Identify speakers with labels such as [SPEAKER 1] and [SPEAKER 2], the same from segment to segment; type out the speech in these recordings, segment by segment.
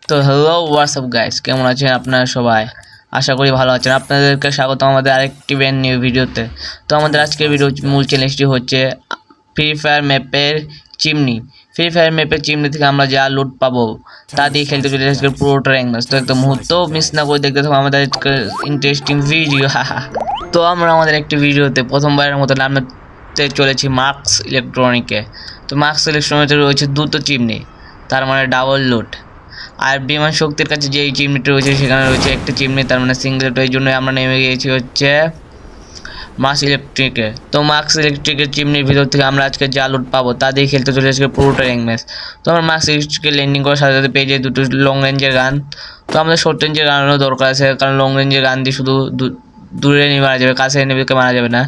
[SPEAKER 1] তো hello WhatsApp guys, কেমন আছেন আপনারা সবাই? আশা করি ভালো আছেন। আপনাদেরকে স্বাগত আমাদের আরেকটি ব্র্যান্ড নিউ ভিডিওতে। তো আমাদের আজকের ভিডিও মূল চ্যালেঞ্জটি হচ্ছে ফ্রি ফায়ার ম্যাপের চিমনি। ফ্রি ফায়ার ম্যাপের চিমনি থেকে আমরা যা লুট পাবো তা দিয়ে খেলতে চলে আজকের পুরোটা র্যাঙ্ক ম্যাচ। তো একটা মুহূর্ত মিস না করে দেখতে থাকবো আমাদের ইন্টারেস্টিং ভিডিও। তো আমরা আমাদের একটি ভিডিওতে প্রথমবারের মতো নামতে চলেছি মার্কস ইলেকট্রনিকে। তো মার্কস ইলেকট্রনিকে রয়েছে দুটো চিমনি, তার মানে ডাবল লুট। আর বিমান শক্তির কাছে যে চিমনিটা রয়েছে সেখানে রয়েছে একটা চিমনি, তার মানে সিঙ্গেল। এই জন্য আমরা নেমে গিয়েছি হচ্ছে মার্কস ইলেকট্রিকে। তো মার্কস ইলেকট্রিকের চিমনির ভিতর থেকে আমরা আজকে যা লুট পাবো তা দিয়ে খেলতে চলে আজকে পুরোটা র্যাঙ্ক ম্যাচ। তো আমরা মার্কস ইলেকট্রিকে ল্যান্ডিং করার সাথে সাথে পেয়ে যাই দুটো লং রেঞ্জের গান। তো আমাদের শর্ট রেঞ্জের গানেরও দরকার আছে, কারণ লং রেঞ্জের গান দিয়ে শুধু দূরে নিয়ে মারা যাবে, কাছে এনিমিকে মারা যাবে না।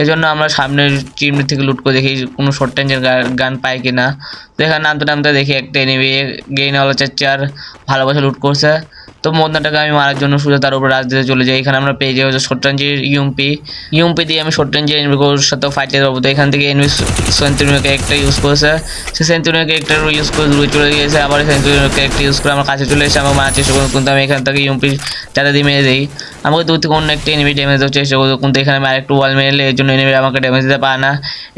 [SPEAKER 1] এই জন্য আমরা সামনের চিমনি থেকে লুট করে দেখি কোনো শর্ট রেঞ্জের গান পাই কিনা। তো এখানে নামতে নামতে দেখি একটা এনিমি গেইন হলো চার ভালোবাসা লুট করছে। তো মদনাটাকে আমি মারার জন্য শুধু তার উপর রাজ দিতে চলে যাই। এখানে আমরা পেয়ে যাই হচ্ছে শর্ট রেঞ্জের ইউএমপি দিয়ে আমি শর্ট রেঞ্জের এনিমির সাথে ফাইট দিতে পারবো। তো এখান থেকে এনিমি সেন্টুরিয়ন ক্যারেক্টার ইউজ করেছে, সে সেন্টুরিয়ন ক্যারেক্টার ইউজ করে দূরে চলে গিয়েছে। আবার সেন্টুরিয়ন ক্যারেক্টার ইউজ করে আমার কাছে চলে এসে আমাকে মারার চেষ্টা করবো, কিন্তু আমি এখান থেকে ইউএমপি যাতে দিয়ে মেরে দিই। আমাকে দূর থেকে অন্য একটা এনিমি ড্যামেজ দেওয়ার চেষ্টা করবো, কিন্তু এখানে আমি আরেকটু ওয়াল মেরে এর জন্য এনিমি আমাকে ড্যামেজ দিতে পারে না।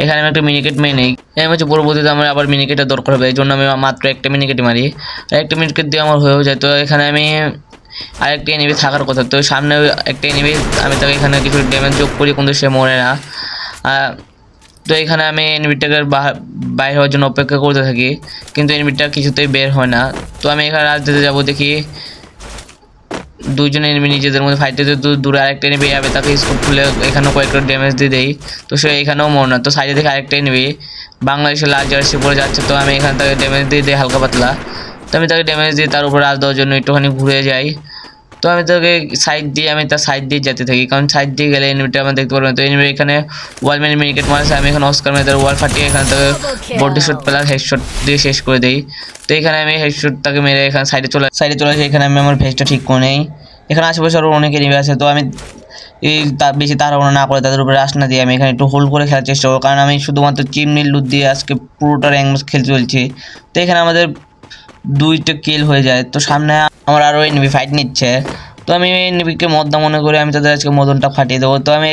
[SPEAKER 1] এখানে আমি একটা মিনিকেট মেরে নিই। এর হচ্ছে পরবর্তীতে আমার আবার মিনিকেটের দরকার হবে, এই জন্য আমি মাত্র একটা মিনিকেট মারি। একটা মিনিকেট দিয়ে আমার হয়েও যায়। তো এখানে আমি আরেকটা এনিমি থাকার কথা, তো সামনে একটা এনিমি, আমি তাকে এখানে কিছু ড্যামেজ যোগ করি, কিন্তু সে মরে না। তো এখানে আমি এনিমিটাকে বাইরে হওয়ার জন্য অপেক্ষা করতে থাকি, কিন্তু এনিমিটা কিছুতেই বের হয় না। তো আমি এখানে রাজ দিতে যাবো, দেখি দুইজন এনিমি নিজেদের মধ্যে ফাইট দিতে দূরে আরেকটা এনিমি যাবে, তাকে স্কোপ খুলে এখানেও কয়েকটা ড্যামেজ দিয়ে দেই। তো সে এখানেও মর না। তো সাইডে থেকে আরেকটা এনিমি বাংলাদেশের লাল জার্সি পরে যাচ্ছে, তো আমি এখানে তাকে ড্যামেজ দিয়ে দিই হালকা পাতলা। তো আমি তাকে ড্যামেজ দিয়ে তার উপর রাজ দেওয়ার জন্য একটুখানি ঘুরে যাই। তো আমি তাকে তার সাইড দিয়ে যেতে থাকি, কারণ সাইড দিয়ে গেলে এনিমিটা আমরা দেখতে পারবো না। তো এনিমি এখানে ওয়াল মেরে মিনিকেট মারছে, আমি এখানে অস্কার মেরে তার ওয়াল ফাটিয়ে এখানে তাকে বডি শট প্লাস হেডশট দিয়ে শেষ করে দিই। তো এখানে আমি হেডশট তাকে মেরে এখানে সাইডে চলে আসি। এখানে আমি আমার ভেজটা ঠিক করে নেই। এখানে আশেপাশে আরও অনেক এনিমি আছে, তো আমি বেশি তাড়াহুড়ো না করে তাদের উপরে রাশ না দিয়ে আমি এখানে একটু হোল্ড করে খেলার চেষ্টা করবো, কারণ আমি শুধুমাত্র চিমনির লুট দিয়ে আজকে পুরোটা র্যাঙ্ক ম্যাচ খেলতে চলছি। তো এখানে আমাদের দুইটা কিল হয়ে যায়। তো সামনে আমার আরও এনিমি ফাইট নিচ্ছে, তো আমি এনিমিকে মদনা মনে করে আমি তাদের আজকে মদনটা ফাটিয়ে দেবো। তো আমি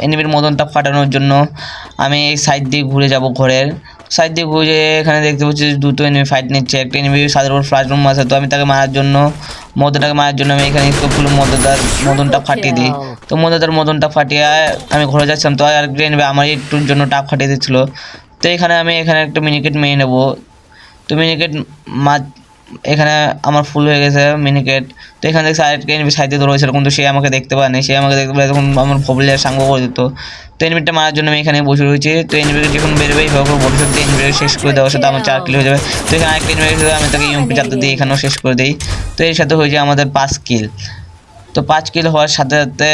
[SPEAKER 1] এনিমির মদনটা ফাটানোর জন্য আমি এই সাইড দিয়ে ঘুরে যাব, ঘরের সাইড দিয়ে ঘুরে এখানে দেখতে পাচ্ছি দুটো এনিমি ফাইট নিচ্ছে। একটা এনিমি সাদের উপর ফ্লাশ রুম আছে, তো আমি তাকে মারার জন্য আমি এখানে স্কোপগুলো মদনটা ফাটিয়ে দিই। তো মদনটা ফাটিয়ে আমি ঘরে যাচ্ছিলাম, তো আর একটা এনিমি আমার একটুর জন্য টাক ফাটিয়ে দিচ্ছিলো। তো এখানে একটা মিনিকেট মেরে নেবো। তো মিনিকেট এখানে আমার ফুল হয়ে গেছে মিনিকেট। তো এখান থেকে সাইডে রয়েছিল, কিন্তু সে আমাকে দেখতে পায়নি। সে আমাকে দেখতে পায় তখন আমার ভবলিয়ার সাঙ্গ করে দিত। তো এনিমিটা মারার জন্য আমি এখানে বসে রয়েছি। তো এনিমিকে যখন বেরোবেই হোক ভবিষ্যতে এনিমিকে শেষ করে দেওয়ার সাথে আমার 4 কিল হয়ে যাবে। তো এখানে আরেকটা এনিমি আমি তাকে ইউএমপি চাপতে দিয়ে এখানেও শেষ করে দিই। তো এর সাথে হয়ে যায় আমাদের 5 কিল। তো 5 কিল হওয়ার সাথে সাথে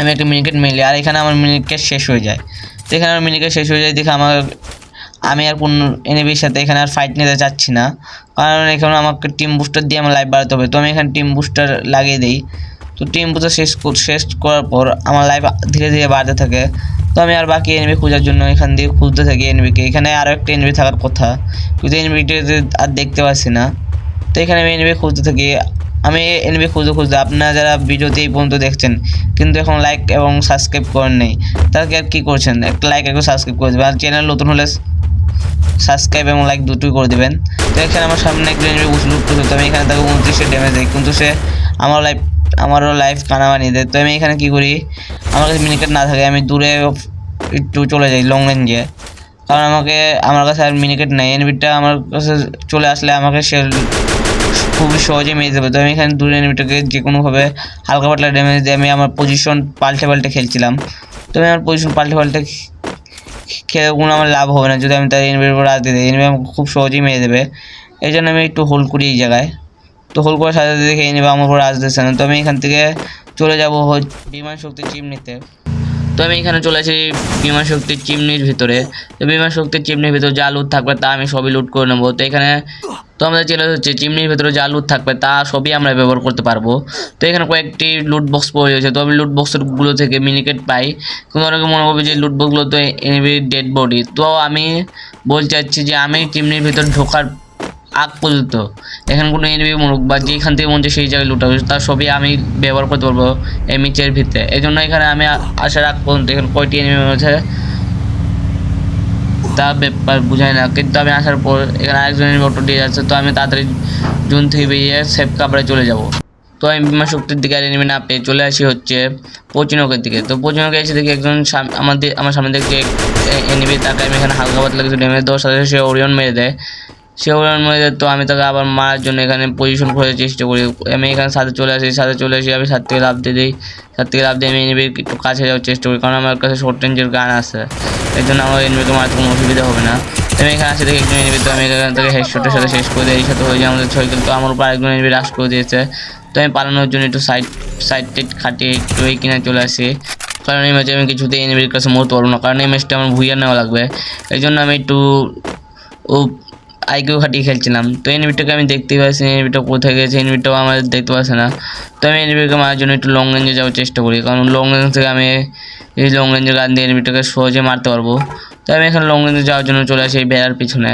[SPEAKER 1] আমি একটা মিনিকেট মিলি, আর এখানে আমার মিনিকেট শেষ হয়ে যায়। তো এখানে আমার মিনিকেট শেষ হয়ে যায় দেখে আমি আর কোন এনিমির সাথে এখানে আর ফাইট নিতে চাচ্ছি না, কারণ এখানে আমাকে টিম বুস্টার দিয়ে আমার লাইফ বাড়াতে হবে। তো আমি এখানে টিম বুস্টার লাগিয়ে দিই। তো টিম বুস্টার শেষ করার পর আমার লাইফ ধীরে ধীরে বাড়তে থাকে। তো আমি আর বাকি এনিমি খোঁজার জন্য এখান দিয়ে খুঁজতে থাকি এনিমিকে। এখানে আরও একটা এনিমি থাকার কথা, কিন্তু এনিমিটা আর দেখতে পাচ্ছি না। তো এখানে আমি এনিমি খুঁজতে থাকি। আমি এনিমি খুঁজতে আপনারা যারা ভিডিওতে এই পর্যন্ত দেখছেন কিন্তু এখন লাইক এবং সাবস্ক্রাইব করেন নেই, তাদেরকে আর কী করছেন, একটা লাইক এবং সাবস্ক্রাইব করে দেবেন। আর চ্যানেল নতুন হলে সাবস্ক্রাইব এবং লাইক দুটোই করে দেবেন। তো এখানে আমার সামনে একটা এনিমি লুট করতে, আমি এখানে তাকে 29 ড্যামেজ দিই, কিন্তু সে আমারও লাইফ কানা বানিয়ে দেয়। তো আমি এখানে কী করি, আমার কাছে মিনিকেট না থাকে, আমি দূরে একটু চলে যাই লং রেঞ্জে, কারণ আমার কাছে আর মিনিকেট নেই। এনিমিটা আমার কাছে চলে আসলে আমাকে সে খুবই সহজে মেরে দেবে। তো আমি এখানে দূরে এনিমিটাকে যে কোনোভাবে হালকা পাতলা ড্যামেজ দিয়ে আমি আমার পজিশন পাল্টে খেলছিলাম। তো আমি আমার পজিশন পাল্টে খেলে কোনো আমার লাভ হবে না যদি আমি তার এনিমির উপর রাজ দিয়ে দিই। এনিমি আমাকে খুব সহজেই মেরে দেবে, এই জন্য আমি একটু হোল্ড করি এই জায়গায়। তো হোল্ড করার সাথে সাথে দেখে এনিমি আমার উপর রাজ দিচ্ছে না। তো আমি এখান থেকে চলে যাব বিমান শক্তির চিমনিতে। তো আমি এখানে চলে আসি বিমান শক্তির চিমনির ভিতরে। তো বিমান শক্তির চিমনির ভিতরে যা লুট থাকবে তা আমি সবই লুট করে নেবো। তো এখানে আমাদের চ্যালেঞ্জ হচ্ছে চিমনির ভিতরে যা লুট থাকবে তা সবই আমরা ব্যবহার করতে পারবো। তো এখানে কয়েকটি লুট বক্স পড়ে রয়েছে, তো আমি লুট বক্সগুলো থেকে মিনিকেট পাই, কিন্তু অনেকে মনে করবে যে লুট বক্সগুলো তো এনিমির ডেড বডি। তো আমি বলতে চাচ্ছি যে আমি চিমনির ভিতর ঢোকার আগ পর্যন্ত এখানে কোনো এনিমি মরুক বা যেখান থেকে মন চায় সেই জায়গায় লুট হবে তার সবই আমি ব্যবহার করতে পারবো এই মিচের ভিতরে। এই জন্য এখানে আমি আসার আগ পর্যন্ত এখানে কয়টি এনিমি আছে তা ব্যাপার বুঝাই না, কিন্তু আমি আসার পর এখানে আরেকজন এনিমি অটো দিয়ে যাচ্ছে, তো আমি তাড়াতাড়ি জুন থেকে বেরিয়ে সেফ কাপড়ে চলে যাব। তো আমি বিমান শক্তির দিকে আর এনিমি না পেয়ে চলে আসি হচ্ছে পচিনকের দিকে। তো পচিনকে এসে দেখি একজন আমার সামনে দেখছি এনিমি, তাকে আমি এখানে হালকা পাতলা কিছু ড্যামেজ দেওয়ার সাথে সে ওরিয়ন মেরে দেয়। তো আমি তাকে আবার মারার জন্য এখানে পজিশন করার চেষ্টা করি। আমি এখানে সাথে চলে আসি আমি সাত থেকে লাভ দিয়ে দিই। আমি এনিমির একটু কাছে যাওয়ার চেষ্টা করি, কারণ আমার কাছে শর্ট রেঞ্জের গান আছে, এই জন্য আমার এনিমিকে মারতে কোনো অসুবিধা হবে না। আমি এখানে আসি দেখি একজন এনিমি, তো আমি এখান থেকে হেডশটের সাথে শেষ করে দিই। এই সাথে হয়ে যায় আমাদের 6 কিল। তো আমার উপর আরেকজন এনিমি রাশ করে দিয়েছে, তো আমি পালানোর জন্য একটু সাইড খাটিয়ে একটু এই কিনা চলে আসি, কারণ এই ম্যাচে আমি কিছুতেই এনিমির কাছে মরতে পারবো না, কারণ এই ম্যাচটা আমার ভুইয়া নেওয়া লাগবে। এই জন্য আমি একটু আইকিউ খাটিয়ে খেলছিলাম। তো এনিমিটাকে আমি দেখতেই পাচ্ছি, এনিমিটা কোথায় গেছে, এনিমিটাও আমার দেখতে পাচ্ছে না। তো আমি এনিমিকে মারার জন্য একটু লং রেঞ্জে যাওয়ার চেষ্টা করি, কারণ লং রেঞ্জ থেকে আমি এই লং রেঞ্জের গান দিয়ে এনিমিটাকে সহজে মারতে পারবো। তো আমি এখানে লং রেঞ্জে যাওয়ার জন্য চলে আসি এই বেড়ার পিছনে।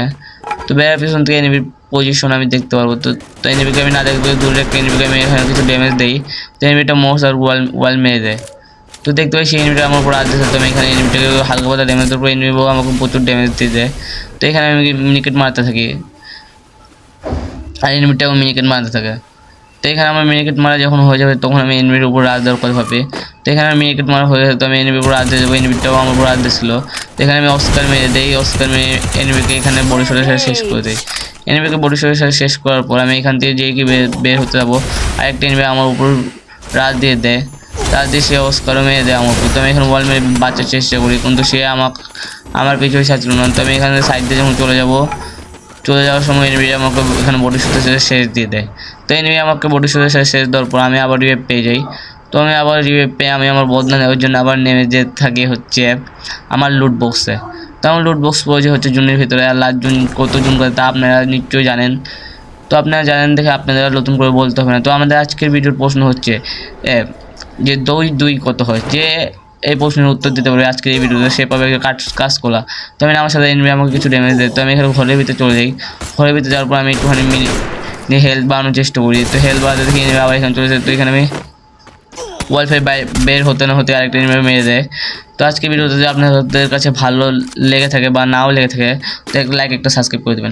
[SPEAKER 1] তো বেড়ার পিছন থেকে এনিমির পজিশন আমি দেখতে পারবো। তো এনিমিকে আমি না দেখতে দূরে একটা এনিমিকে আমি এখানে কিছু ড্যামেজ দিই, তো এনিমিটা মোস আর ওয়াল মেরে দেয়। তো দেখতে পাই সেই এনিমিটা আমার উপর আসছে, তো আমি এখানে এনিমিটাকে হালকা পাতলা ড্যামেজ দেওয়ার পর এনিমিও আমাকে প্রচুর ড্যামেজ দিয়ে দেয়। তো এখানে আমি মিনিকেট মারতে থাকি আর এনিমিটাও মিনিকেট মারতে থাকে। তো এখানে আমার মিনিকেট মারা যখন হয়ে যাবে তখন আমি এনিমির উপর রাজ দেওয়ার কথা ভাবি। তো এখানে আমি মিনিকেট মারা হয়ে যেত, আমি এনিমির উপর রাজ দিয়ে দেবো, এনিমিটাও আমার উপর রাজ দিয়েছিল। তো এখানে আমি অস্কার মেরে দিই, অস্কার মেরে এনিমিকে এখানে বডি শটের সাথে শেষ করে দিই। এনিমিকে বডি শটের সাথে শেষ করার পর আমি এখান থেকে যেই কি বের হতে যাবো, আরেকটা এনিমি আমার উপর রাজ দিয়ে দেয়, রাজ দিয়ে সে অস্কারও মেরে দেয় আমার উপর। তো আমি এখানে ওয়াল মেরে বাঁচার চেষ্টা করি, কিন্তু সে আমার পিছনে ছাড়ছিল না। তো আমি এখানে সাইড দিয়ে যখন চলে যাওয়ার সময় এনিমি আমাকে এখানে বডি শটের সাথে শেষ দিয়ে দেয়। তো এনিমি আমাকে বডি শটের সাথে শেষ দেওয়ার পর আমি আবার রিভাইভ পেয়ে যাই। তো আমি আবার রিভাইভ পেয়ে আমি আমার বদলা নেওয়ার জন্য আবার নেমে যেতে থাকি হচ্ছে আমার লুট বক্সে। তো আমার লুট বক্স পড়েছে হচ্ছে জুনের ভিতরে, আর লাস্ট জুন কত জুন করে তা আপনারা নিশ্চয়ই জানেন। তো আপনারা জানেন দেখে আপনাদের নতুন করে বলতে হবে না। তো আমাদের আজকের ভিডিওর প্রশ্ন হচ্ছে যে 2 কত হয়, যে এই প্রশ্নের উত্তর দিতে পারবে আজকের এই ভিডিওতে সে পাবে কাজ করা। তো আমি আমার সাথে এনিমি আমাকে কিছু ড্যামেজ দেয়, তো আমি এখানে ঘরের ভিতরে চলে যাই। ঘরের ভিতরে যাওয়ার পর আমি একটুখানি হেলথ বাড়ানোর চেষ্টা করি। তো হেলথ বাড়াতে দেখি এনিমি আবার এখানে চলে যায়। তো এখানে আমি ওয়াইফাই বের হতে না হতে আরেকটা এনিমি মেরে দেয়। তো আজকে ভিডিওতে যদি আপনাদের কাছে ভালো লেগে থাকে বা নাও লেগে থাকে, তো লাইক একটা সাবস্ক্রাইব করে দেবেন।